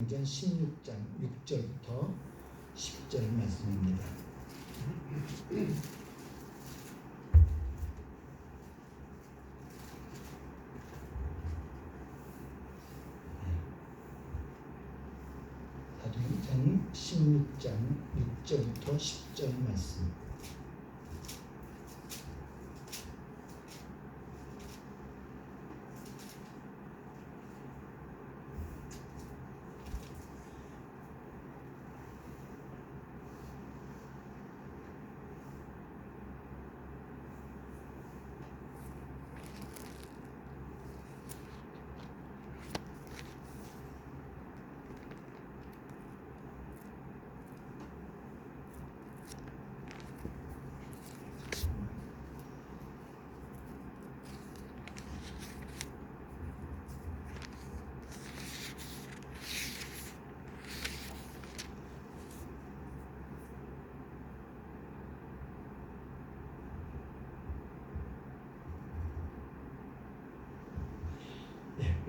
사도행전 16장 6절부터 10절 말씀입니다. 사도행전 16장 6절부터 10절 말씀.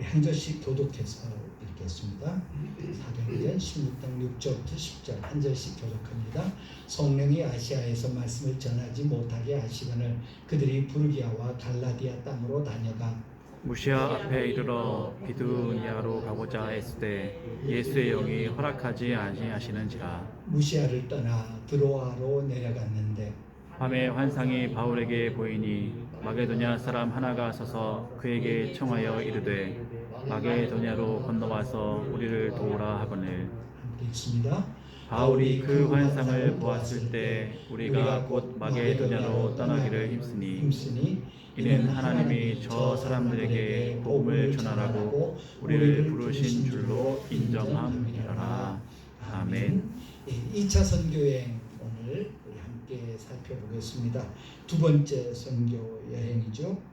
한 절씩 교독해서 읽겠습니다. 사도행전 16장 6절부터 10절 한 절씩 교독합니다. 성령이 아시아에서 말씀을 전하지 못하게 하시거늘 그들이 부르기아와 갈라디아 땅으로 다녀가 무시아 앞에 이르러 비두니아로 가고자 했을 때 예수의 영이 허락하지 아니하시는지라. 무시아를 떠나 드로아로 내려갔는데 밤에 환상이 바울에게 보이니 마게도냐 사람 하나가 서서 그에게 청하여 이르되 마게도냐로 건너와서 우리를 도우라 하거늘. 함께 읽습니다. 바울이 그 환상을 보았을 때 우리가 곧 마게도냐로 떠나기를 힘쓰니 이는 하나님이 저 사람들에게 복음을 전하라고 우리를 부르신 줄로 인정함이라. 아멘. 2차 선교여행 오늘 우리 함께 살펴보겠습니다. 두 번째 선교 여행이죠.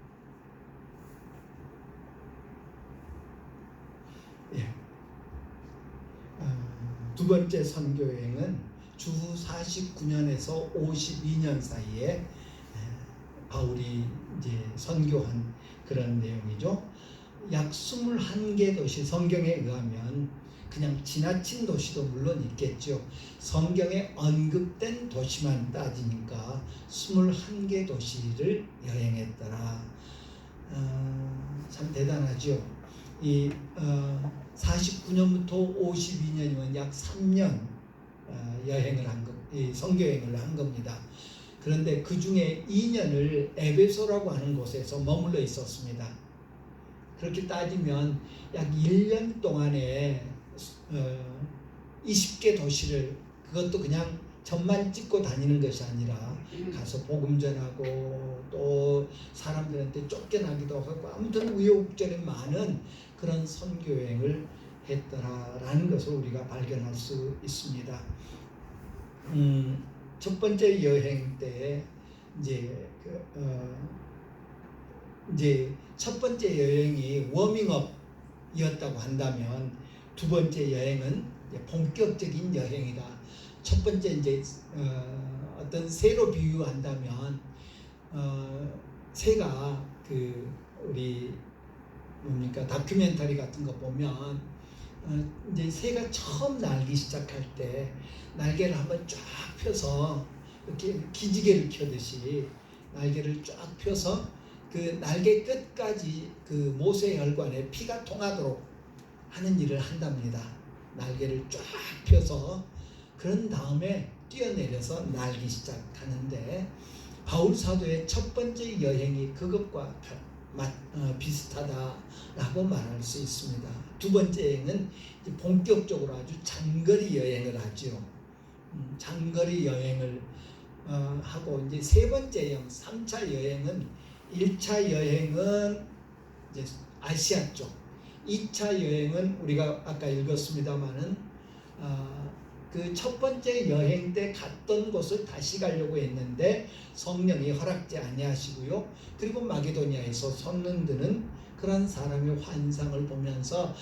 두 번째 선교 여행은 주후 49년에서 52년 사이에 바울이 이제 선교한 그런 내용이죠. 약 21개 도시, 성경에 의하면 그냥 지나친 도시도 물론 있겠죠. 성경에 언급된 도시만 따지니까 21개 도시를 여행했더라. 참 대단하죠. 이 49년부터 52년이면 약 3년 여행을 한 것, 이 선교 여행을 한 겁니다. 그런데 그 중에 2년을 에베소라고 하는 곳에서 머물러 있었습니다. 그렇게 따지면 약 1년 동안에 20개 도시를, 그것도 그냥 점만 찍고 다니는 것이 아니라 가서 복음 전하고 또 사람들한테 쫓겨나기도 하고 아무튼 우여곡절이 많은 그런 선교 여행을 했더라라는 것을 우리가 발견할 수 있습니다. 첫 번째 여행 때 이제 첫 번째 여행이 워밍업이었다고 한다면 두 번째 여행은 이제 본격적인 여행이다. 첫 번째 이제 어떤 새로 비유한다면 새가 그 우리 뭡니까 다큐멘터리 같은 거 보면 이제 새가 처음 날기 시작할 때 날개를 한번 쫙 펴서 이렇게 기지개를 켜듯이 날개를 쫙 펴서 그 날개 끝까지 그 모세혈관에 피가 통하도록 하는 일을 한답니다. 날개를 쫙 펴서 그런 다음에 뛰어내려서 날기 시작하는데 바울 사도의 첫 번째 여행이 그것과 비슷하다라고 말할 수 있습니다. 두 번째 여행은 본격적으로 아주 장거리 여행을 하죠. 장거리 여행을 하고 이제 세 번째 여행, 3차 여행은 1차 여행은 이제 아시아 쪽, 2차 여행은 우리가 아까 읽었습니다마는 그 첫 번째 여행 때 갔던 곳을 다시 가려고 했는데 성령이 허락지 아니하시고요. 그리고 마게도니아에서 섰는드는 그런 사람의 환상을 보면서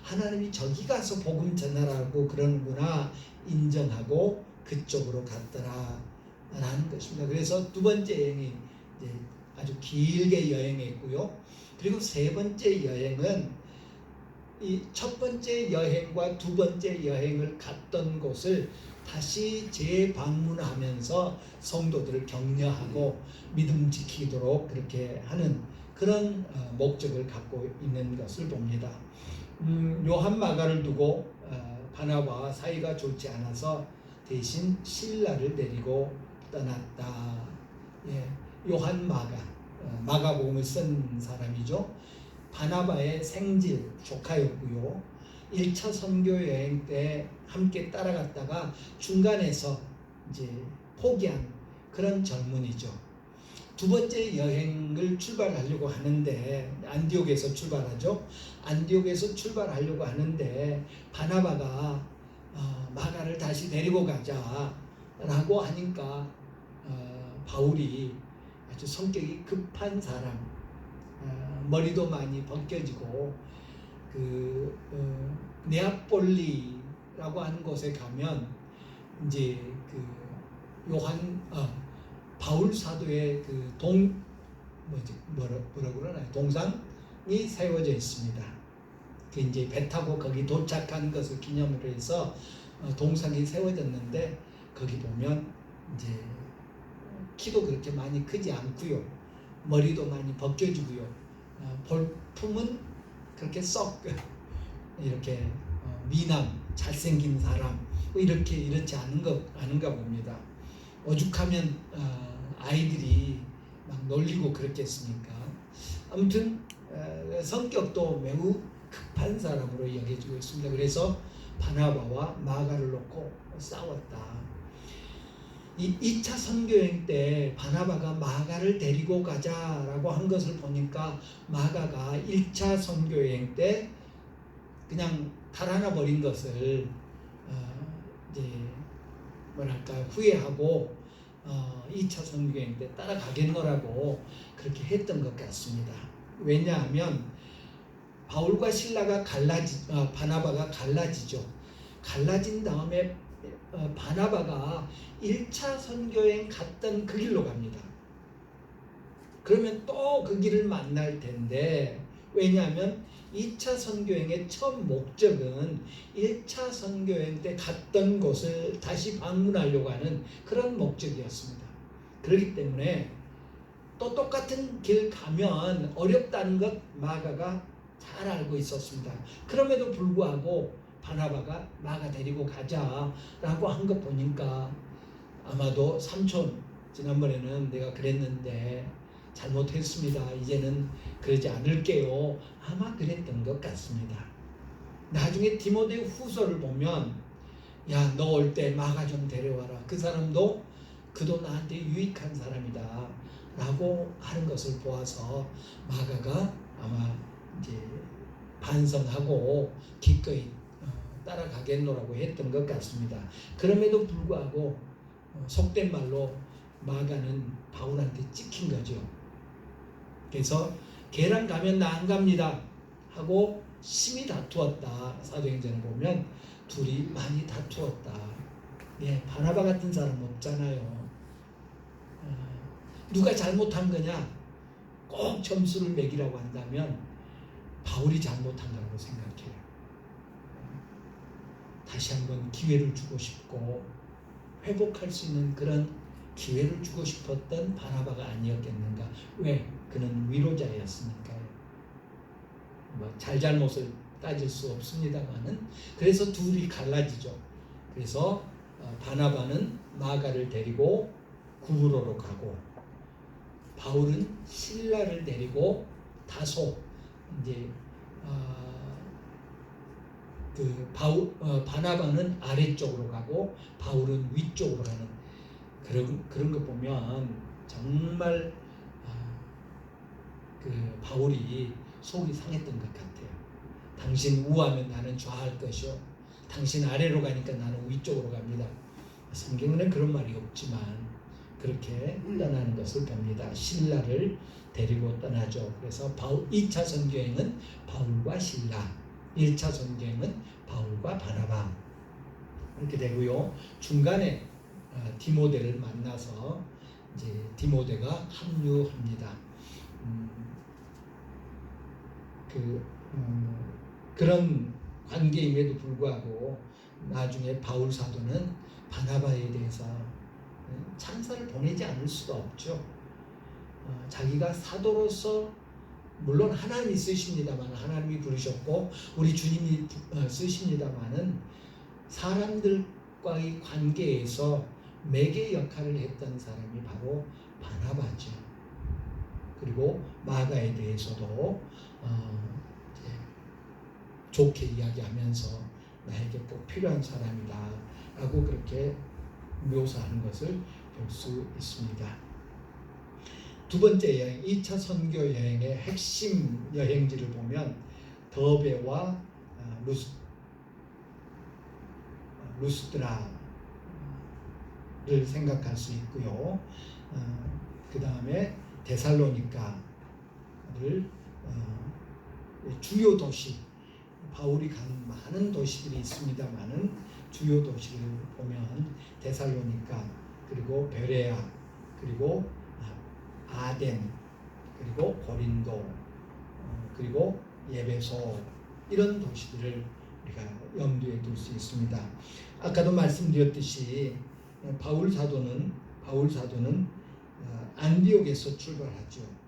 하나님이 저기 가서 복음 전하라고 그러는구나 인정하고 그쪽으로 갔더라 라는 것입니다. 그래서 두 번째 여행이 이제 아주 길게 여행했고요. 그리고 세 번째 여행은 이 첫 번째 여행과 두 번째 여행을 갔던 곳을 다시 재방문하면서 성도들을 격려하고 믿음 지키도록 그렇게 하는 그런 목적을 갖고 있는 것을 봅니다. 요한 마가를 두고 바나바와 사이가 좋지 않아서 대신 실라를 데리고 떠났다. 예, 요한 마가복음을 쓴 사람이죠. 바나바의 생질 조카였고요. 1차 선교 여행 때 함께 따라갔다가 중간에서 이제 포기한 그런 젊은이죠. 두 번째 여행을 출발하려고 하는데 안디옥에서 출발하죠. 안디옥에서 출발하려고 하는데 바나바가 마가를 다시 데리고 가자라고 하니까 바울이 아주 성격이 급한 사람, 머리도 많이 벗겨지고 네아폴리라고 하는 곳에 가면 이제 바울 사도의 뭐라 그러나요? 동상이 세워져 있습니다. 그 이제 배 타고 거기 도착한 것을 기념으로 해서 동상이 세워졌는데 거기 보면 이제 키도 그렇게 많이 크지 않고요. 머리도 많이 벗겨지고요. 볼품은 그렇게 썩 이렇게 미남, 잘생긴 사람 이렇지 않은가 봅니다. 오죽하면 아이들이 막 놀리고 그랬겠습니까? 아무튼 성격도 매우 급한 사람으로 여겨지고 있습니다. 그래서 바나바와 마가를 놓고 싸웠다. 이 2차 선교여행 때 바나바가 마가를 데리고 가자라고 한 것을 보니까 마가가 1차 선교여행 때 그냥 달아나 버린 것을 이제 뭐랄까 후회하고 2차 선교여행 때 따라가겠노라고 그렇게 했던 것 같습니다. 왜냐하면 바울과 실라가 바나바가 갈라지죠. 갈라진 다음에 바나바가 1차 선교여행 갔던 그 길로 갑니다. 그러면 또 그 길을 만날 텐데 왜냐하면 2차 선교여행의 첫 목적은 1차 선교여행 때 갔던 곳을 다시 방문하려고 하는 그런 목적이었습니다. 그렇기 때문에 또 똑같은 길 가면 어렵다는 것 마가가 잘 알고 있었습니다. 그럼에도 불구하고 바나바가 마가 데리고 가자라고 한 것 보니까 아마도 삼촌 지난번에는 내가 그랬는데 잘못했습니다. 이제는 그러지 않을게요. 아마 그랬던 것 같습니다. 나중에 디모데 후서를 보면 야, 너 올 때 마가 좀 데려와라. 그 사람도 그도 나한테 유익한 사람이다 라고 하는 것을 보아서 마가가 아마 이제 반성하고 기꺼이 따라가겠노라고 했던 것 같습니다. 그럼에도 불구하고 속된 말로 마가는 바울한테 찍힌 거죠. 그래서 걔랑 가면 나 안 갑니다 하고 심히 다투었다. 사도행전을 보면 둘이 많이 다투었다. 예, 바나바 같은 사람 없잖아요. 누가 잘못한 거냐? 꼭 점수를 매기라고 한다면 바울이 잘못한 거라고 생각해요. 다시 한번 기회를 주고 싶고 회복할 수 있는 그런 기회를 주고 싶었던 바나바가 아니었겠는가. 왜? 그는 위로자였으니까요. 뭐 잘잘못을 따질 수 없습니다만은 그래서 둘이 갈라지죠. 그래서 바나바는 마가를 데리고 구브로로 가고 바울은 실라를 데리고 다소 이제 바나바는 아래쪽으로 가고 바울은 위쪽으로 가는 그런 거 보면 정말 바울이 속이 상했던 것 같아요. 당신 우하면 나는 좌할 것이요, 당신 아래로 가니까 나는 위쪽으로 갑니다. 성경에는 그런 말이 없지만 그렇게 떠나는 것을 봅니다. 실라를 데리고 떠나죠. 그래서 2차 선교행은 바울과 실라, 1차 선교행은 바울과 바나바 이렇게 되고요. 중간에 디모데를 만나서 이제 디모데가 합류합니다. 그런 관계임에도 불구하고 나중에 바울 사도는 바나바에 대해서 찬사를 보내지 않을 수가 없죠. 자기가 사도로서 물론 하나님이 쓰십니다만, 하나님이 부르셨고 우리 주님이 쓰십니다마는 사람들과의 관계에서 매개 역할을 했던 사람이 바로 바나바죠. 그리고 마가에 대해서도 좋게 이야기하면서 나에게 꼭 필요한 사람이다 라고 그렇게 묘사하는 것을 볼 수 있습니다. 두 번째 여행, 2차 선교 여행의 핵심 여행지를 보면 더베와 루스드라를 생각할 수 있고요. 그 다음에 데살로니카를 주요 도시, 바울이 간 많은 도시들이 있습니다만은 주요 도시를 보면 데살로니카, 그리고 베레아, 그리고 아덴, 그리고 고린도, 그리고 예베소, 이런 도시들을 우리가 염두에 둘 수 있습니다. 아까도 말씀드렸듯이 바울 사도는 안디옥에서 출발하죠.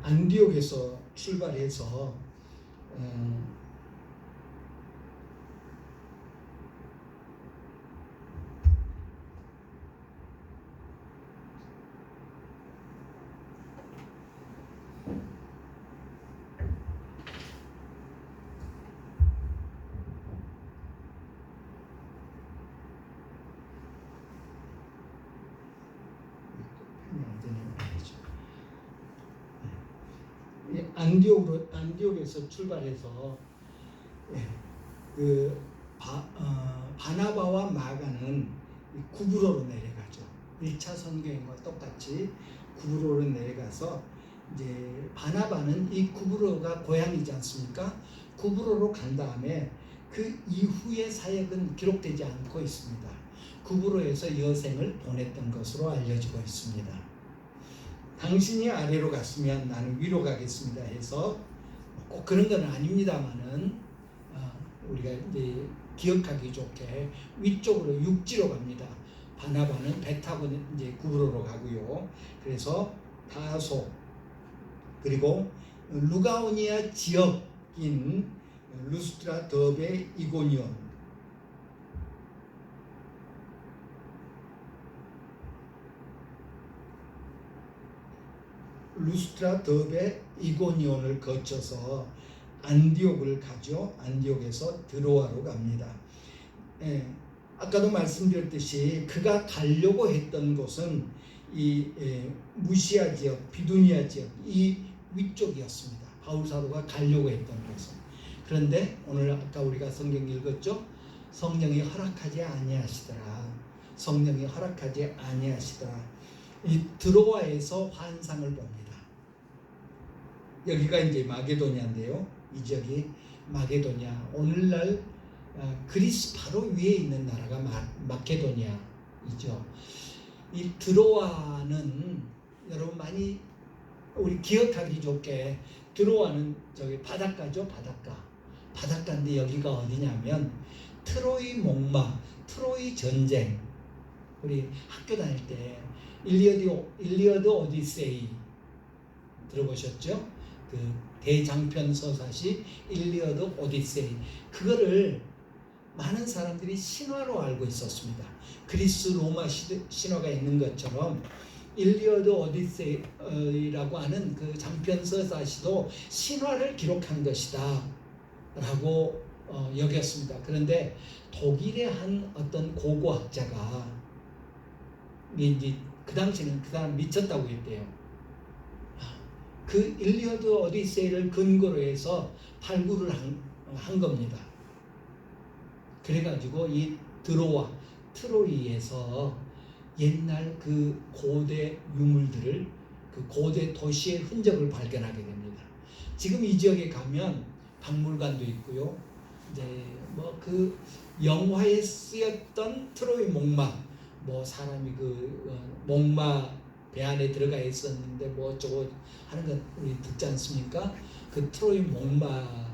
안디옥에서 출발해서 안디옥에서 출발해서 바나바와 마가는 구브로로 내려가죠. 1차 선교행과 똑같이 구브로로 내려가서 이제 바나바는 이 구브로가 고향이지 않습니까? 구브로로 간 다음에 그 이후의 사역은 기록되지 않고 있습니다. 구브로에서 여생을 보냈던 것으로 알려지고 있습니다. 당신이 아래로 갔으면 나는 위로 가겠습니다 해서 꼭 그런 건 아닙니다만은 우리가 이제 기억하기 좋게 위쪽으로 육지로 갑니다. 바나바는 배 타고 이제 구브로로 가고요. 그래서 다소, 그리고 루가오니아 지역인 루스트라, 더베, 이고니온, 루스트라, 더베, 이고니온을 거쳐서 안디옥을 가죠. 안디옥에서 드로아로 갑니다. 아까도 말씀드렸듯이 그가 가려고 했던 곳은 이 무시아 지역, 비두니아 지역, 이 위쪽이었습니다. 바울 사도가 가려고 했던 곳은. 그런데 오늘 아까 우리가 성경 읽었죠. 성령이 허락하지 아니하시더라. 성령이 허락하지 아니하시더라. 이 드로아에서 환상을 봅니다. 여기가 이제 마게도냐인데요. 이 지역이 마게도냐. 오늘날 그리스 바로 위에 있는 나라가 마케도냐이죠. 이 드로아는 여러분 많이 우리 기억하기 좋게 드로아는 저기 바닷가죠. 바닷가인데 여기가 어디냐면 트로이 목마, 트로이 전쟁. 우리 학교 다닐 때 일리어드 오디세이 들어보셨죠? 그 대장편 서사시 일리어드 오디세이, 그거를 많은 사람들이 신화로 알고 있었습니다. 그리스 로마 신화가 있는 것처럼 일리어드 오디세이라고 하는 그 장편 서사시도 신화를 기록한 것이다 라고 여겼습니다. 그런데 독일의 한 어떤 고고학자가 이제 그 당시에는 그 사람 미쳤다고 했대요. 그 일리어드 오디세이를 근거로 해서 발굴을 한 겁니다. 그래가지고 이 드로아, 트로이에서 옛날 그 고대 유물들을 그 고대 도시의 흔적을 발견하게 됩니다. 지금 이 지역에 가면 박물관도 있고요. 이제 뭐 그 영화에 쓰였던 트로이 목마, 뭐 사람이 그 목마 배 안에 들어가 있었는데 뭐 어쩌고 하는 건 우리 듣지 않습니까? 그 트로이 목마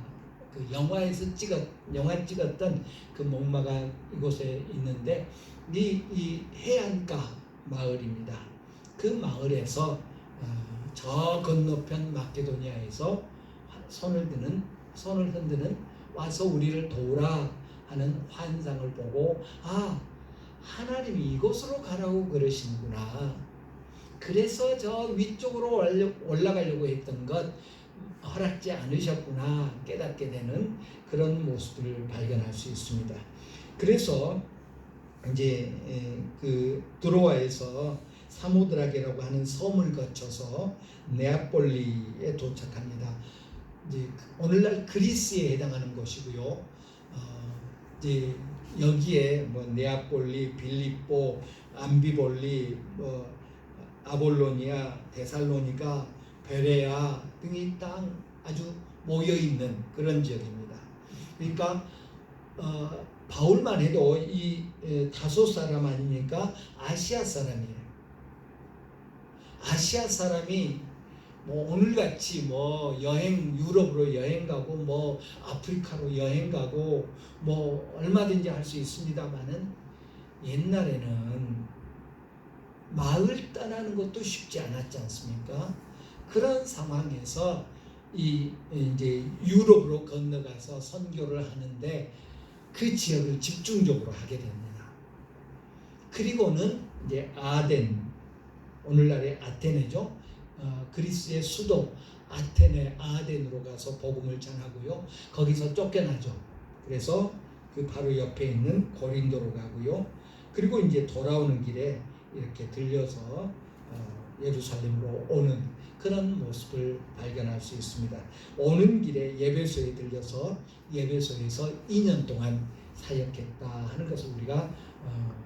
그 영화 찍었던 그 목마가 이곳에 있는데 이 해안가 마을입니다. 그 마을에서 저 건너편 마케도니아에서 손을 흔드는 와서 우리를 도우라 하는 환상을 보고 하나님이 이곳으로 가라고 그러시는구나. 그래서 저 위쪽으로 올라가려고 했던 것 허락지 않으셨구나 깨닫게 되는 그런 모습을 발견할 수 있습니다. 그래서 이제 그 드로아에서 사모드라게라고 하는 섬을 거쳐서 네아폴리에 도착합니다. 이제 오늘날 그리스에 해당하는 곳이고요. 이제 여기에 뭐 네아폴리, 빌립보, 암비볼리, 뭐 아볼로니아, 데살로니가, 베레아 등이 땅 아주 모여 있는 그런 지역입니다. 그러니까 바울만 해도 이 다소 사람 아닙니까? 아시아 사람이에요. 아시아 사람이 뭐 오늘같이 뭐 유럽으로 여행 가고 뭐 아프리카로 여행 가고 뭐 얼마든지 할 수 있습니다만은 옛날에는 마을 떠나는 것도 쉽지 않았지 않습니까? 그런 상황에서 이제 유럽으로 건너가서 선교를 하는데 그 지역을 집중적으로 하게 됩니다. 그리고는 이제 아덴, 오늘날의 아테네죠. 그리스의 수도 아덴으로 가서 복음을 전하고요. 거기서 쫓겨나죠. 그래서 그 바로 옆에 있는 고린도로 가고요. 그리고 이제 돌아오는 길에 이렇게 들려서 예루살렘으로 오는 그런 모습을 발견할 수 있습니다. 오는 길에 예배소에 들려서 예배소에서 2년 동안 사역했다 하는 것을 우리가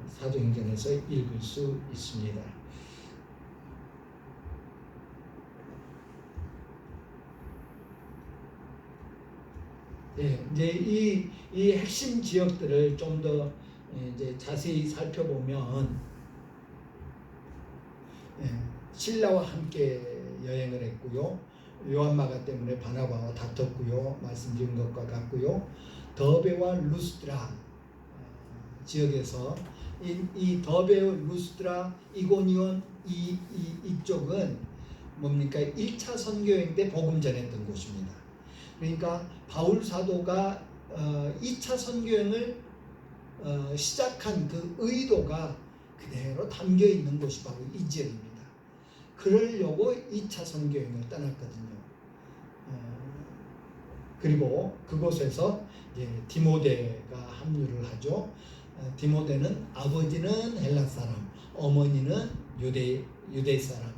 사도행전에서 읽을 수 있습니다. 네, 이제 이 핵심 지역들을 좀 더 이제 자세히 살펴보면 신라와 함께 여행을 했고요. 요한마가 때문에 바나바와 다퉜고요. 말씀드린 것과 같고요. 더베와 루스드라 지역에서 이 더베, 루스드라, 이고니온 이쪽은 뭡니까? 1차 선교행 때 복음 전했던 곳입니다. 그러니까 바울 사도가 2차 선교행을 시작한 그 의도가 그대로 담겨 있는 곳이 바로 이 지역입니다. 그러려고 2차 선교행을 떠났거든요. 그리고 그곳에서 이제 디모데가 합류를 하죠. 디모데는 아버지는 헬라 사람, 어머니는 유대 사람.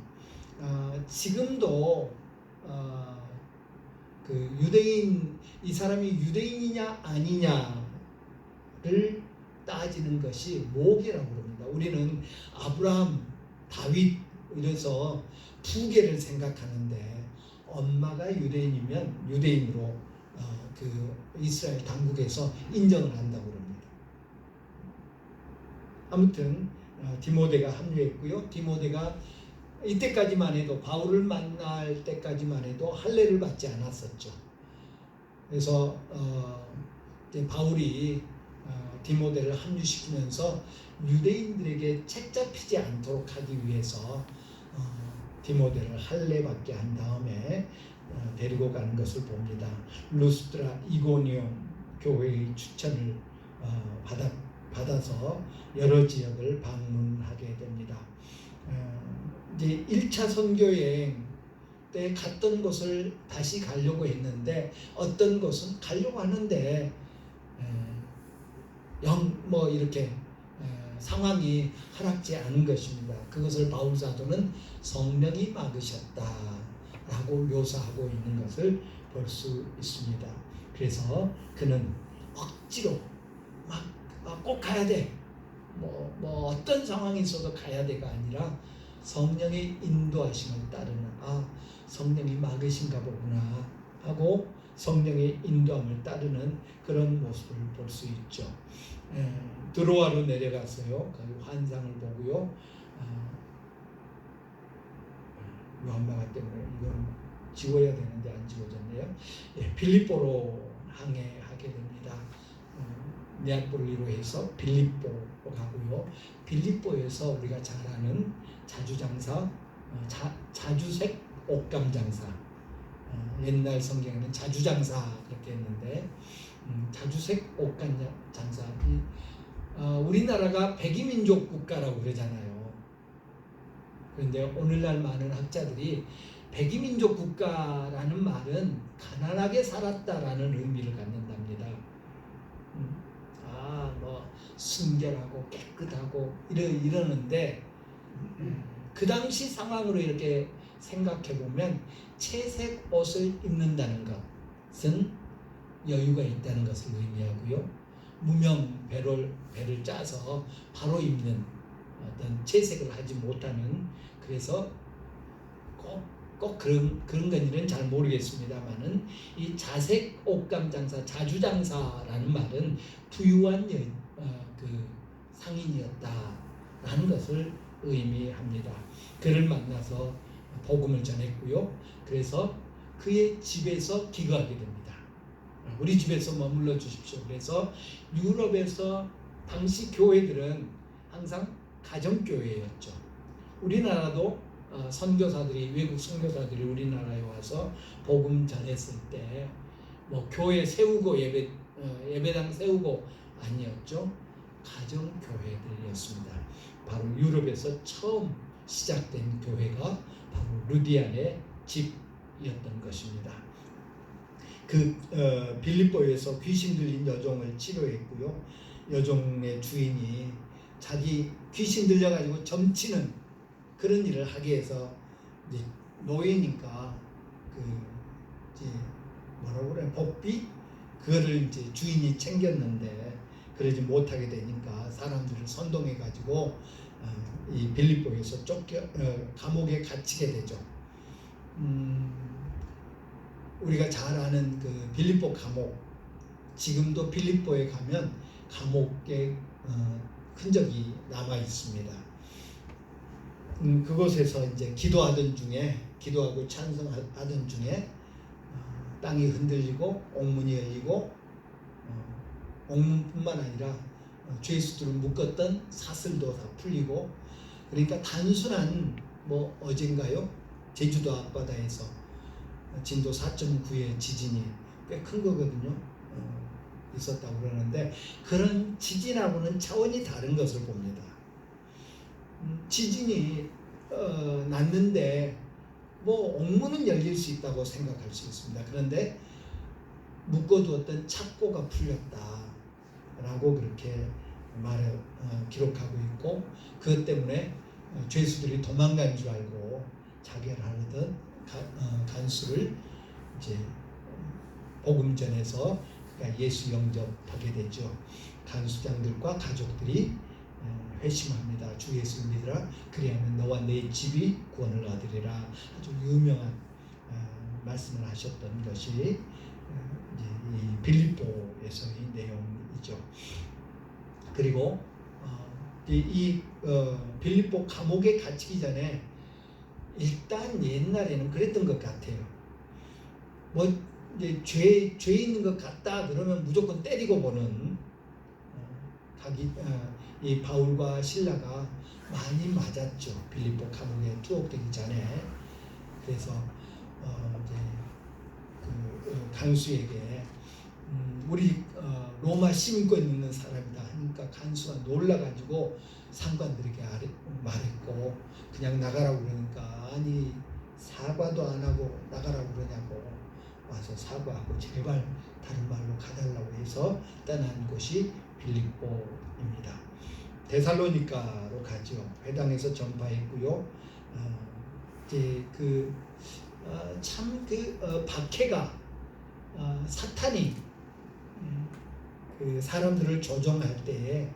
지금도 그 유대인, 이 사람이 유대인이냐 아니냐를 따지는 것이 모계라고 합니다. 우리는 아브라함, 다윗 이래서 부계를 생각하는데 엄마가 유대인이면 유대인으로 그 이스라엘 당국에서 인정을 한다고 합니다. 아무튼 디모데가 합류했고요. 디모데가 이때까지만 해도 바울을 만날 때까지만 해도 할례를 받지 않았었죠. 그래서 이제 바울이 디모데를 합류시키면서 유대인들에게 책잡히지 않도록 하기 위해서 디모데를 할례 받게 한 다음에 데리고 가는 것을 봅니다. 루스드라, 이고니온 교회의 추천을 받아서 여러 지역을 방문하게 됩니다. 이제 1차 선교여행 때 갔던 곳을 다시 가려고 했는데 어떤 곳은 가려고 하는데 뭐 이렇게 상황이 허락지 않은 것입니다. 그것을 바울 사도는 성령이 막으셨다라고 묘사하고 있는 것을 볼 수 있습니다. 그래서 그는 억지로 막 꼭 가야 돼. 뭐 어떤 상황이 있어도 가야 돼가 아니라 성령의 인도하심을 따르는 성령이 막으신가 보구나 하고 성령의 인도함을 따르는 그런 모습을 볼 수 있죠. 드로아로 내려갔어요. 거기 환상을 보고요. 요한마가 때문에 이건 지워야 되는데 안 지워졌네요. 빌립보로 항해하게 됩니다. 네아폴리로 해서 빌립보 가고요. 빌립보에서 우리가 잘 아는 자주장사, 자주색 옥감장사, 옛날 성경에는 자주장사 그렇게 했는데 자주색 옥감장사. 우리나라가 백이민족 국가라고 그러잖아요. 그런데 오늘날 많은 학자들이 백이민족 국가라는 말은 가난하게 살았다라는 의미를 갖는답니다. 뭐 순결하고 깨끗하고 이러는데 그 당시 상황으로 이렇게 생각해 보면 채색 옷을 입는다는 것은 여유가 있다는 것을 의미하고요. 무명 배를 짜서 바로 입는 어떤 채색을 하지 못하는, 그래서 꼭 그런 건지는 잘 모르겠습니다만은 이 자색 옥감장사, 자주장사라는 말은 부유한 그 상인이었다라는 것을 의미합니다. 그를 만나서 복음을 전했고요. 그래서 그의 집에서 기거하게 됩니다. 우리 집에서 머물러 주십시오. 그래서 유럽에서 당시 교회들은 항상 가정교회였죠. 우리나라도 선교사들이, 외국 선교사들이 우리나라에 와서 복음 전했을 때 뭐 교회 세우고 예배당 세우고 아니었죠. 가정교회들이었습니다. 바로 유럽에서 처음 시작된 교회가 바로 루디안의 집이었던 것입니다. 빌립보에서 귀신 들린 여종을 치료했고요. 여종의 주인이 자기 귀신 들려가지고 점치는 그런 일을 하게 해서 이제 노예니까 이제 뭐라고 그래, 복비 그거를 이제 주인이 챙겼는데 그러지 못하게 되니까 사람들을 선동해가지고 이 빌립보에서 감옥에 갇히게 되죠. 우리가 잘 아는 그 빌립보 감옥, 지금도 빌립보에 가면 감옥의 흔적이 남아 있습니다. 그곳에서 이제 기도하고 찬송하던 중에 땅이 흔들리고 옥문이 열리고 옥문뿐만 아니라 죄수들을 묶었던 사슬도 다 풀리고, 그러니까 단순한 뭐 어젠가요? 제주도 앞바다에서 진도 4.9의 지진이 꽤 큰 거거든요. 있었다고 그러는데 그런 지진하고는 차원이 다른 것을 봅니다. 지진이 났는데 뭐 옥문은 열릴 수 있다고 생각할 수 있습니다. 그런데 묶어두었던 착고가 풀렸다라고 그렇게 기록하고 있고, 그것 때문에 죄수들이 도망간 줄 알고 자결을 하던 간수를 이제 복음 전해서 그러니까 예수 영접하게 되죠. 간수장들과 가족들이 회심합니다. 주 예수를 믿으라. 그리하면 너와 내 집이 구원을 얻으리라. 아주 유명한 말씀을 하셨던 것이 이제 이 빌립보에서의 내용이죠. 그리고 이 빌립보 감옥에 갇히기 전에 일단 옛날에는 그랬던 것 같아요. 뭐 이제 죄 있는 것 같다 그러면 무조건 때리고 보는 이 바울과 실라가 많이 맞았죠. 빌립보 감옥에 투옥되기 전에. 그래서 이제 그 간수에게 우리 로마 시민권 있는 사람이다 하니까 간수가 놀라가지고 상관들에게 말했고, 그냥 나가라고 그러니까 아니 사과도 안 하고 나가라고 그러냐고 와서 사과하고 제발 다른 말로 가달라고 해서 떠난 곳이 빌립보입니다. 데살로니가로 가죠. 회당에서 전파했고요. 이제 박해가 사탄이 그 사람들을 조종할 때에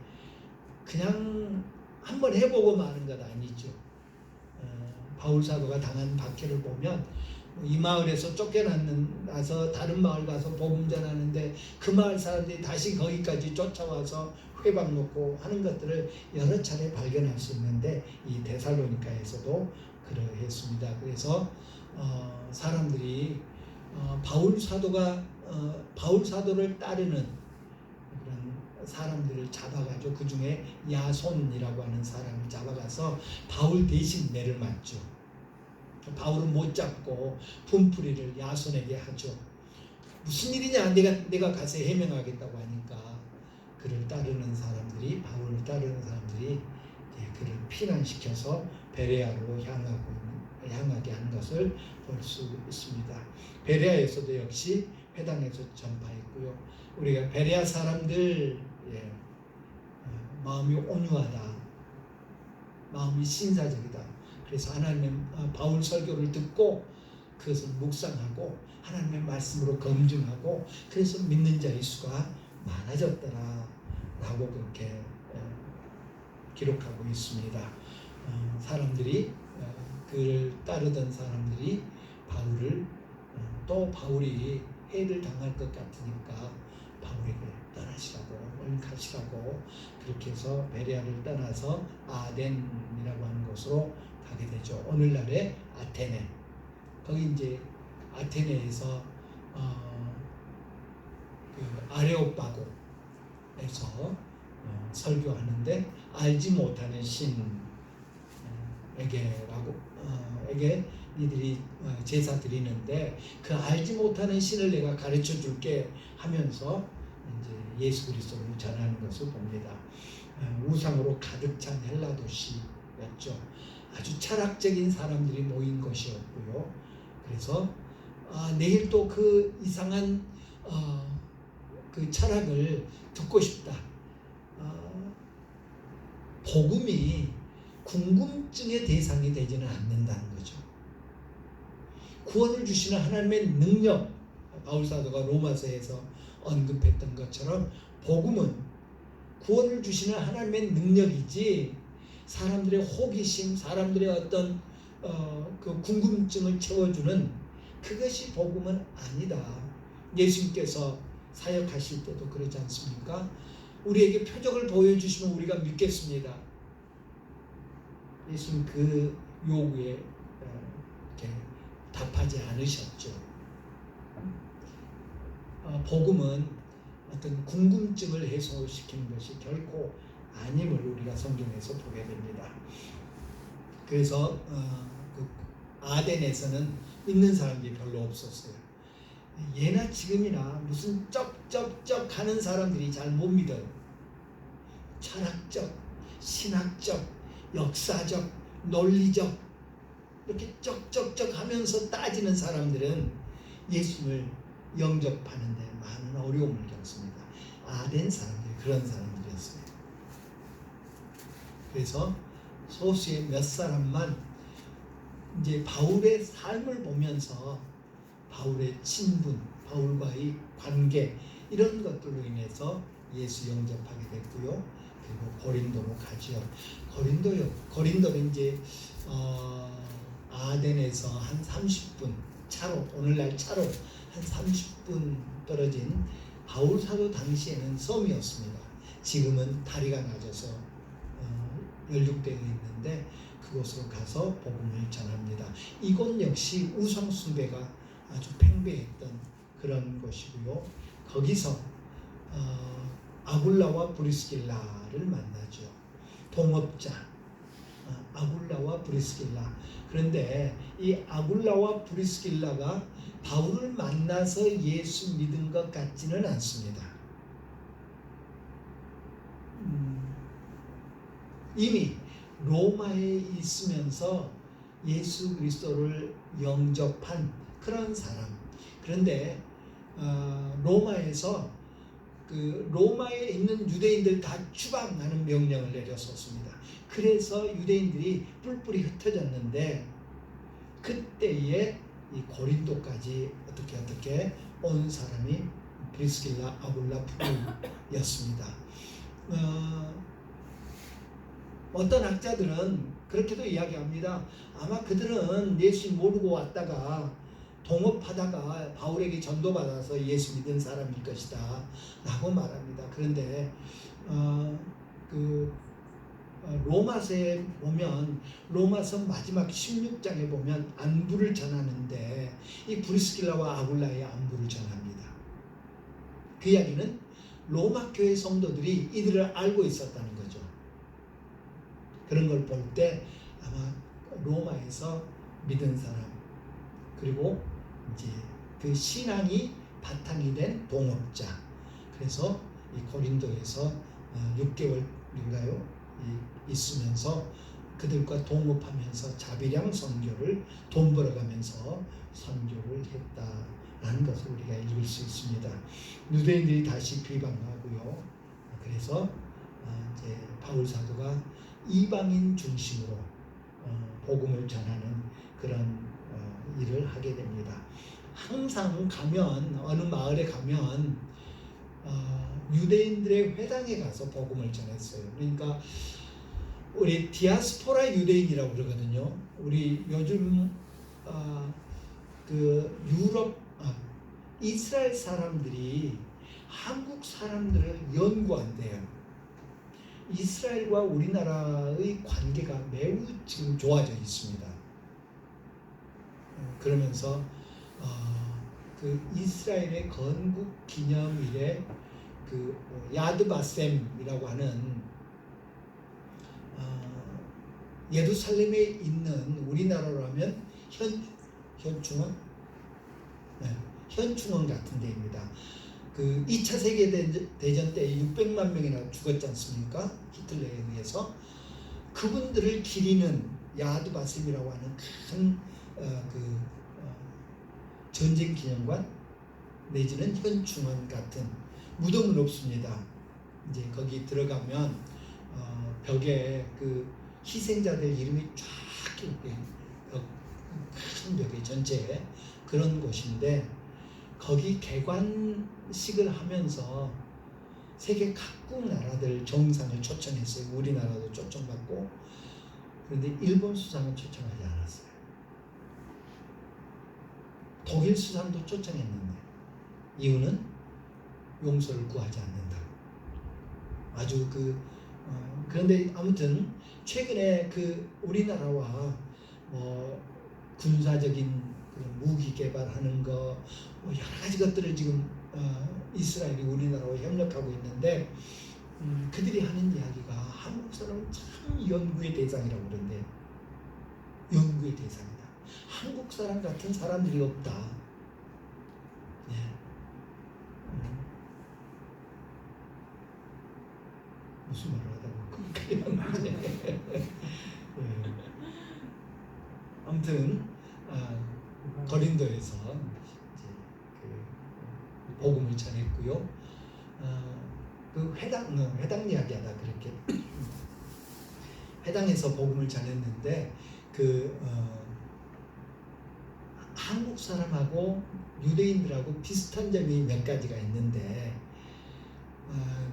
그냥 한번 해보고 마는 것 아니죠. 바울 사도가 당한 박해를 보면 이 마을에서 쫓겨나서 다른 마을 가서 복음 전하는데 그 마을 사람들이 다시 거기까지 쫓아와서 회방 놓고 하는 것들을 여러 차례 발견할 수 있는데 이 데살로니가에서도 그러했습니다. 그래서 사람들이 바울 사도를 따르는 그런 사람들을 잡아가지고 그 중에 야손이라고 하는 사람을 잡아가서 바울 대신 매를 맞죠. 바울은 못 잡고 분풀이를 야손에게 하죠. 무슨 일이냐, 내가 가서 해명하겠다고 하니까 그를 따르는 사람들이, 바울을 따르는 사람들이 그를 피난시켜서 베레아로 향하게 한 것을 볼 수 있습니다. 베레아에서도 역시 회당에서 전파했고요. 우리가 베레아 사람들 마음이 온유하다, 마음이 신사적이다. 그래서 하나님의 바울 설교를 듣고 그것을 묵상하고 하나님의 말씀으로 검증하고 그래서 믿는 자의 수가 많아졌더라 라고 그렇게 기록하고 있습니다. 사람들이 그를 따르던 사람들이 바울을 또 바울이 해를 당할 것 같으니까 바울에게 떠나시라고, 얼른 가시라고 그렇게 해서 베레아를 떠나서 아덴이라고 하는 곳으로 가게 되죠. 오늘날의 아테네. 거기 이제 아테네에서 그 아레오파고에서 설교하는데 알지 못하는 신에게 이들이 제사 드리는데 그 알지 못하는 신을 내가 가르쳐 줄게 하면서 이제 예수 그리스도를 전하는 것을 봅니다. 우상으로 가득 찬 헬라 도시였죠. 아주 철학적인 사람들이 모인 것이었고요. 그래서 내일 또 그 이상한 그 철학을 듣고 싶다. 복음이 궁금증의 대상이 되지는 않는다는 거죠. 구원을 주시는 하나님의 능력, 바울 사도가 로마서에서 언급했던 것처럼 복음은 구원을 주시는 하나님의 능력이지 사람들의 호기심, 사람들의 어떤 그 궁금증을 채워주는 그것이 복음은 아니다. 예수님께서 사역하실 때도 그러지 않습니까? 우리에게 표적을 보여주시면 우리가 믿겠습니다. 예수님 그 요구에 이렇게 답하지 않으셨죠. 복음은 어떤 궁금증을 해소시키는 것이 결코 아님을 우리가 성경에서 보게 됩니다. 그래서 그 아덴에서는 믿는 사람들이 별로 없었어요. 예나 지금이나 무슨 쩍쩍쩍 하는 사람들이 잘 못 믿어요. 철학적, 신학적, 역사적, 논리적 이렇게 쩍쩍쩍 하면서 따지는 사람들은 예수님을 영접하는 데 많은 어려움을 겪습니다. 아덴 사람들이 그런 사람들이었어요. 그래서 소수의 몇 사람만 이제 바울의 삶을 보면서 바울의 친분, 바울과의 관계 이런 것들로 인해서 예수 영접하게 됐고요. 그리고 고린도로 가지요. 고린도는 이제 아덴에서 한 30분 차로, 오늘날 차로 한 30분 떨어진 바울 사도 당시에는 섬이었습니다. 지금은 다리가 낮아서 연륙되어 있는데 그곳으로 가서 복음을 전합니다. 이곳 역시 우상 숭배가 아주 팽배했던 그런 곳이고요. 거기서 아굴라와 브리스길라를 만나죠. 동업자 아굴라와 브리스길라. 그런데 이 아굴라와 브리스길라가 바울을 만나서 예수 믿은 것 같지는 않습니다. 이미 로마에 있으면서 예수 그리스도를 영접한 그런 사람. 그런데 로마에서 그 로마에 있는 유대인들 다 추방하는 명령을 내렸었습니다. 그래서 유대인들이 뿔뿔이 흩어졌는데 그때에 이 고린도까지 어떻게 온 사람이 브리스길라 아굴라 부부였습니다. 어떤 학자들은 그렇게도 이야기합니다. 아마 그들은 예수 모르고 왔다가 동업하다가 바울에게 전도받아서 예수 믿은 사람일 것이다 라고 말합니다. 그런데 로마서에 보면, 로마서 마지막 16장에 보면 안부를 전하는데 이 브리스길라와 아굴라의 안부를 전합니다. 그 이야기는 로마 교회 성도들이 이들을 알고 있었다는 거죠. 그런 걸 볼 때 아마 로마에서 믿은 사람, 그리고 이제 그 신앙이 바탕이 된 동업자, 그래서 이 고린도에서 6개월인가요? 있으면서 그들과 동업하면서 자비량 선교를 돈 벌어가면서 선교를 했다라는 것을 우리가 읽을 수 있습니다. 유대인들이 다시 비방하고요. 그래서 이제 바울 사도가 이방인 중심으로 복음을 전하는 그런 일을 하게 됩니다. 항상 가면, 어느 마을에 가면 유대인들의 회당에 가서 복음을 전했어요. 그러니까 우리 디아스포라 유대인이라고 그러거든요. 우리 요즘 그 유럽 이스라엘 사람들이 한국 사람들을 연구한대요. 이스라엘과 우리나라의 관계가 매우 지금 좋아져 있습니다. 그러면서 그 이스라엘의 건국 기념일에 그 야드바셈이라고 하는 예루살렘에 있는, 우리나라로 하면 현충원? 네, 현충원 같은 데입니다. 그 2차 세계대전 때 600만 명이나 죽었지 않습니까? 히틀러에 의해서. 그분들을 기리는 야드바셈이라고 하는 큰 전쟁 기념관 내지는 현충원 같은, 무덤은 없습니다. 이제 거기 들어가면 벽에 그 희생자들 이름이 쫙 이렇게 큰 벽에 전체에 그런 곳인데, 거기 개관식을 하면서 세계 각국 나라들 정상을 초청했어요. 우리나라도 초청받고. 그런데 일본 수상은 초청하지 않았어요. 독일 수상도 초청했는데 이유는 용서를 구하지 않는다. 아주 그런데 아무튼 최근에 그 우리나라와 군사적인 무기 개발하는 거, 여러 가지 것들을 지금 이스라엘이 우리나라와 협력하고 있는데, 그들이 하는 이야기가 한국 사람은 참 연구의 대상이라고 그러는데, 연구의 대상이다. 한국 사람 같은 사람들이 없다. 네. 무슨 말을 하다 보니까 네. 아무튼 고린도에서 이제 그 복음을 전했고요. 그 회당 이야기하다 그렇게 회당에서 복음을 전했는데, 한국 사람하고 유대인들하고 비슷한 점이 몇 가지가 있는데,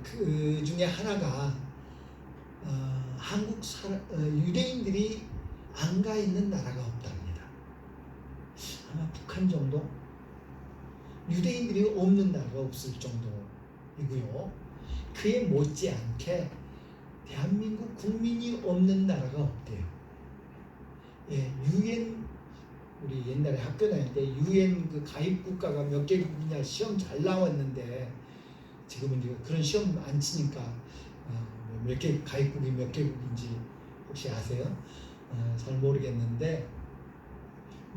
그 중에 하나가 유대인들이 안 가 있는 나라가 없답니다. 아마 북한 정도? 유대인들이 없는 나라가 없을 정도이고요. 그에 못지않게 대한민국 국민이 없는 나라가 없대요. 예, UN, 우리 옛날에 학교 다닐 때 UN 그 가입 국가가 몇 개국이냐 시험 잘 나왔는데, 지금은 이제 그런 시험 안 치니까 몇 개, 가입국이 몇 개국인지 혹시 아세요? 잘 모르겠는데,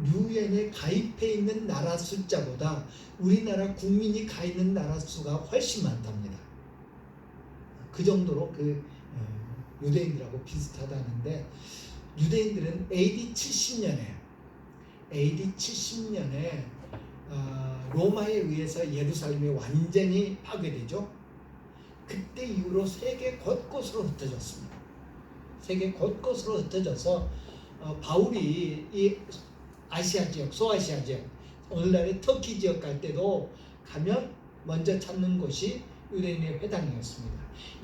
유엔에 가입해 있는 나라 숫자보다 우리나라 국민이 가 있는 나라 수가 훨씬 많답니다. 그 정도로 유대인들하고 비슷하다는데, 유대인들은 AD 70년에 로마에 의해서 예루살렘이 완전히 파괴되죠. 그때 이후로 세계 곳곳으로 흩어졌습니다. 세계 곳곳으로 흩어져서 바울이 이 아시아 지역, 소아시아 지역, 오늘날의 터키 지역 갈 때도 가면 먼저 찾는 곳이 유대인의 회당이었습니다.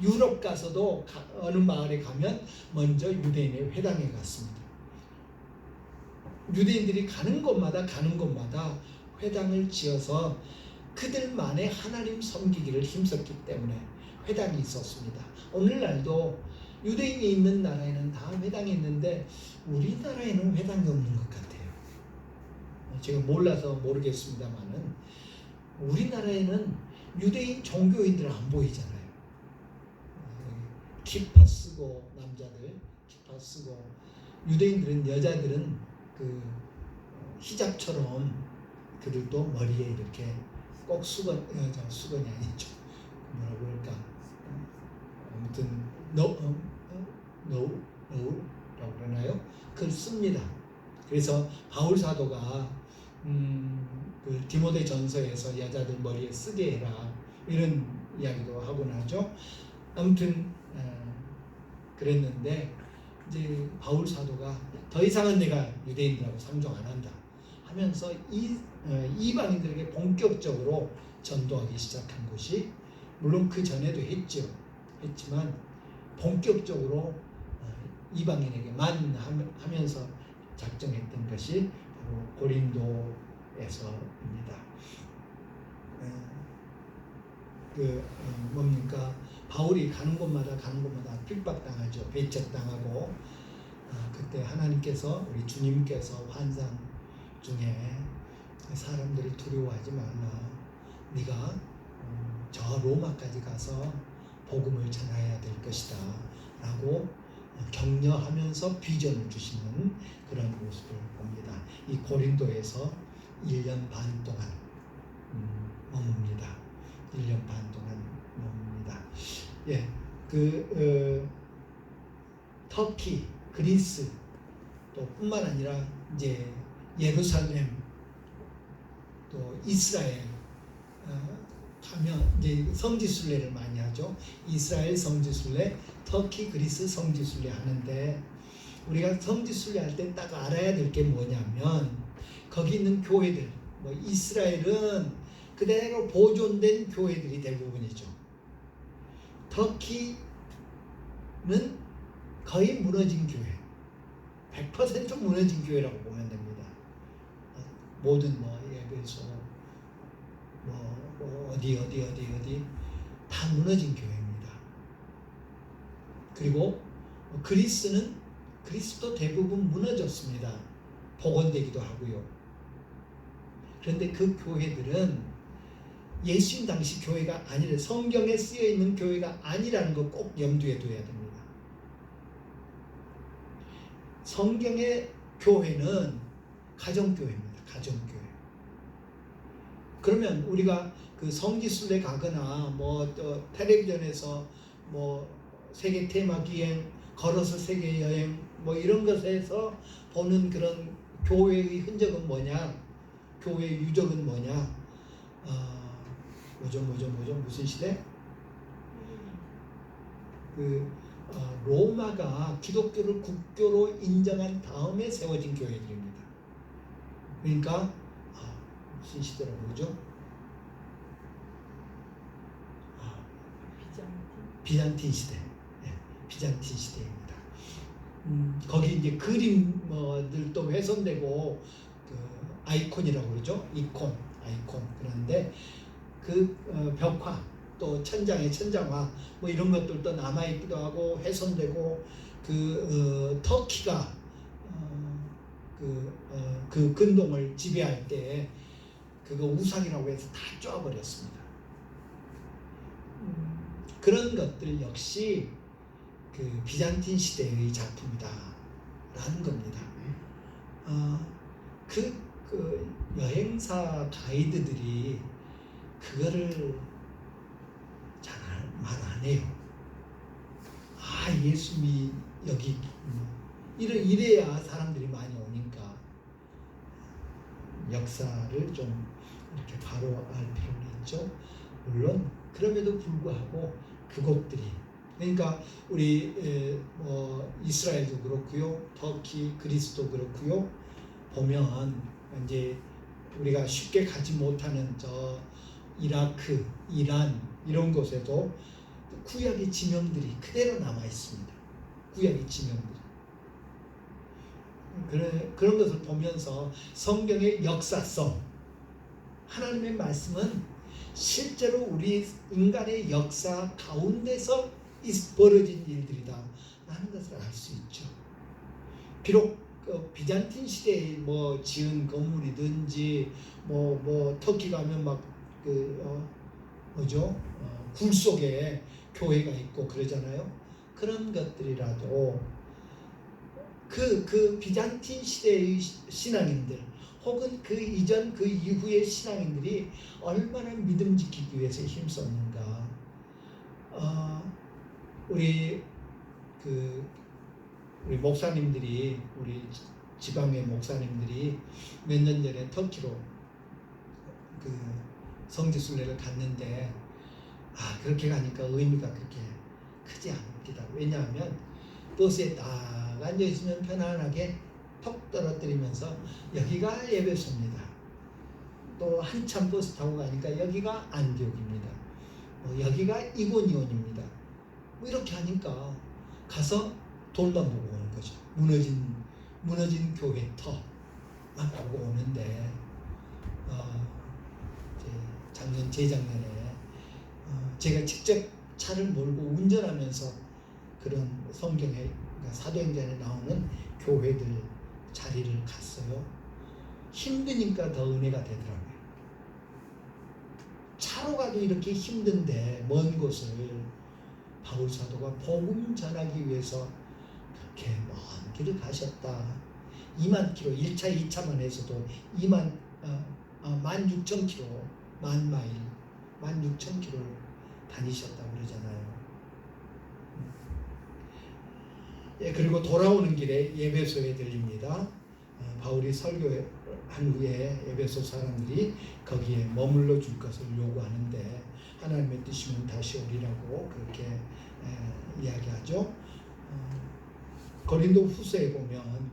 유럽 가서도 어느 마을에 가면 먼저 유대인의 회당에 갔습니다. 유대인들이 가는 곳마다 회당을 지어서 그들만의 하나님 섬기기를 힘썼기 때문에 회당이 있었습니다. 오늘날도 유대인이 있는 나라에는 다 회당이 있는데 우리나라에는 회당이 없는 것 같아요. 제가 몰라서 모르겠습니다만은 우리나라에는 유대인 종교인들 안 보이잖아요. 키파 쓰고 남자들 키파 쓰고 유대인들은 여자들은 그 히잡처럼 그들도 머리에 이렇게 꼭 수건이 아니죠. 뭐라 그럴까? 아무튼 노우라고 그러나요? 그걸 씁니다. 그래서 바울 사도가 그 디모데 전서에서 여자들 머리에 쓰게 해라 이런 이야기도 하고 나죠. 아무튼 그랬는데 이제 바울 사도가 더 이상은 내가 유대인들하고 상종 안 한다 하면서 이방인들에게 본격적으로 전도하기 시작한 것이 물론 그 전에도 했지만 본격적으로 이방인에게만 하면서 작정했던 것이 바로 고린도에서입니다. 뭡니까? 바울이 가는 곳마다 핍박당하죠. 배척당하고 그때 하나님께서 우리 주님께서 환상 중에 사람들이 두려워하지 말라. 네가 저 로마까지 가서 복음을 전해야 될 것이다 라고 격려하면서 비전을 주시는 그런 모습을 봅니다. 이 고린도에서 1년 반 동안 머뭅니다. 1년 반 동안 머뭅니다. 예, 터키, 그리스 또 뿐만 아니라 이제 예루살렘 또 이스라엘 가면 이제 성지순례를 많이 하죠. 이스라엘 성지순례, 터키, 그리스 성지순례 하는데 우리가 성지순례 할 때 딱 알아야 될 게 뭐냐면 거기 있는 교회들, 뭐 이스라엘은 그대로 보존된 교회들이 대부분이죠. 터키는 거의 무너진 교회, 100% 무너진 교회라고 보면 됩니다. 모든 뭐 예배소, 어디 다 무너진 교회입니다. 그리고 그리스도 대부분 무너졌습니다. 복원되기도 하고요. 그런데 그 교회들은 예수님 당시 교회가 아니라 성경에 쓰여 있는 교회가 아니라는 거 꼭 염두에 둬야 됩니다. 성경의 교회는 가정교회입니다. 가정교회. 그러면 우리가 그 성지순례 가거나 뭐 텔레비전에서 뭐 세계 테마 기행, 걸어서 세계 여행 뭐 이런 것에서 보는 그런 교회의 흔적은 뭐냐? 교회의 유적은 뭐냐? 무슨 시대? 로마가 기독교를 국교로 인정한 다음에 세워진 교회들입니다. 그러니까 무슨 시대라고 그러죠? 비잔틴 시대. 네, 비잔틴 시대입니다. 거기 이제 그림들도 훼손되고 아이콘이라고 그러죠. 아이콘. 그런데 그 벽화 또 천장의 천장화 뭐 이런 것들도 남아 있기도 하고 훼손되고 터키가 그 근동을 지배할 때 그거 우상이라고 해서 다 쪼아버렸습니다. 그런 것들 역시 그 비잔틴 시대의 작품이다라는 겁니다. 그 여행사 가이드들이 그거를 잘 말 안 해요. 예수님이 여기 이래야 사람들이 많이 오니까 역사를 좀 이렇게 바로 알 필요는 있죠. 물론 그럼에도 불구하고 그곳들이 그러니까 우리 이스라엘도 그렇고요, 터키, 그리스도 그렇고요. 보면 이제 우리가 쉽게 가지 못하는 저 이라크, 이란 이런 곳에도 구약의 지명들이 그대로 남아 있습니다. 구약의 지명들이. 그런 것을 보면서 성경의 역사성, 하나님의 말씀은 실제로 우리 인간의 역사 가운데서 벌어진 일들이다 라는 것을 알 수 있죠. 비록 비잔틴 시대에 지은 건물이든지 터키 가면 굴 속에 교회가 있고 그러잖아요. 그런 것들이라도 그 비잔틴 시대의 신앙인들 혹은 그 이전 그 이후의 신앙인들이 얼마나 믿음 지키기 위해서 힘썼는가. 우리 목사님들이, 우리 지방의 목사님들이 몇 년 전에 터키로 성지순례를 갔는데 그렇게 가니까 의미가 그렇게 크지 않습니다. 왜냐하면 버스에 딱 앉아 있으면 편안하게 턱 떨어뜨리면서 여기가 에베소입니다. 또 한참 버스 타고 가니까 여기가 안디옥입니다. 여기가 이고니온입니다. 이렇게 하니까 가서 돌만 보고 오는 거죠. 무너진 교회 터만 보고 오는데 재작년에 제가 직접 차를 몰고 운전하면서 그런 성경에, 그러니까 사도행전에 나오는 교회들 자리를 갔어요. 힘드니까 더 은혜가 되더라고요. 차로 가도 이렇게 힘든데 먼 곳을 바울 사도가 복음 전하기 위해서 그렇게 먼 길을 가셨다. 2만 킬로, 1차, 2차만 해서도 16,000킬로, 만 마일, 16,000킬로를 다니셨다고 그러잖아요. 그리고 돌아오는 길에 에베소에 들립니다. 바울이 설교한 후에 에베소 사람들이 거기에 머물러 줄 것을 요구하는데 하나님의 뜻이면 다시 오리라고 그렇게 이야기하죠. 고린도 후서에 보면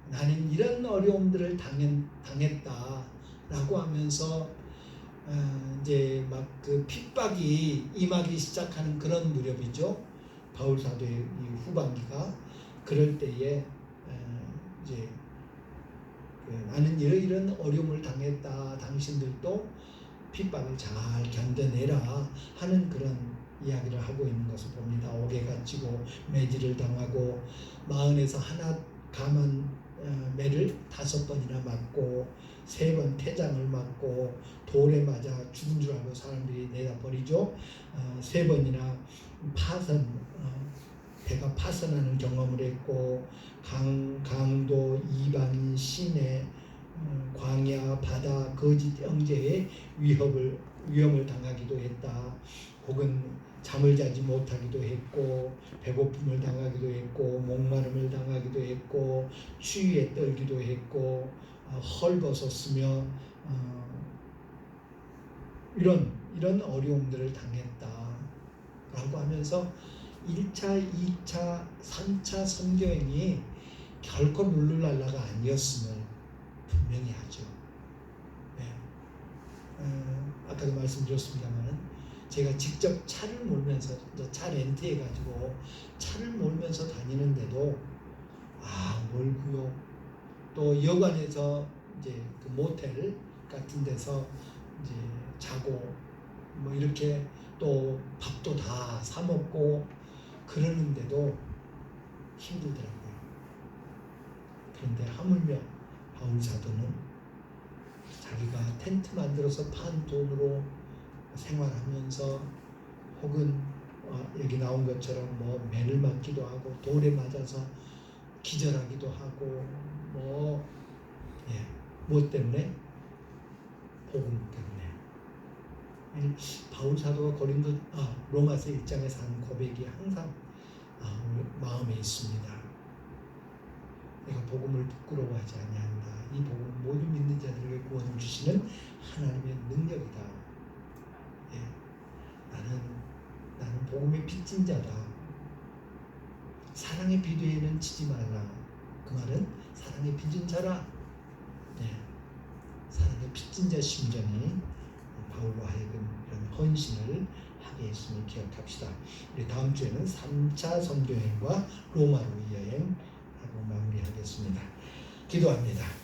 나는 이런 어려움들을 당했다라고 하면서 이제 막 그 핍박이 임하기 시작하는 그런 무렵이죠. 바울 사도의 후반기가. 그럴 때에 이제 나는 이런 어려움을 당했다. 당신들도 핍박을 잘 견뎌내라 하는 그런 이야기를 하고 있는 것을 봅니다. 옥에 갇히고 매질을 당하고 마흔에서 하나 감한 매를 5번이나 맞고 3번 태장을 맞고 돌에 맞아 죽은 줄 알고 사람들이 내다 버리죠. 3번이나 파선, 배가 파선하는 경험을 했고 강도, 이방인, 시내, 광야, 바다, 거짓 형제의 위험을 당하기도 했다. 혹은 잠을 자지 못하기도 했고 배고픔을 당하기도 했고 목마름을 당하기도 했고 추위에 떨기도 했고 헐벗었으며 이런 어려움들을 당했다라고 하면서 1차, 2차, 3차 선교행이 결코 룰루랄라가 아니었음을 분명히 하죠. 네. 아까도 말씀드렸습니다만 제가 직접 차를 몰면서 차 렌트해가지고 차를 몰면서 다니는데도 멀고요. 또 여관에서 이제 그 모텔 같은 데서 이제 자고 이렇게 또 밥도 다 사 먹고 그러는데도 힘들더라고요. 그런데 하물며 바울 사도는 자기가 텐트 만들어서 판 돈으로 생활하면서 혹은 여기 나온 것처럼 매를 맞기도 하고 돌에 맞아서 기절하기도 하고 뭐 때문에? 복음 때문에. 바울 사도가 로마서 1장에서 하는 고백이 항상 마음에 있습니다. 내가 복음을 부끄러워하지 아니한다. 이 복음 모든 믿는 자들에게 구원을 주시는 하나님의 능력이다. 나는 복음의 빚진 자다. 사랑의 비두에는 치지 말라. 그 말은 사랑의 빚진 자라. 사랑의 빚진 자 심정이 바울로 하여금 이런 헌신을 하게 했음을 기억합시다. 우리 다음 주에는 3차 선교여행과 로마로 여행하고 마무리하겠습니다. 기도합니다.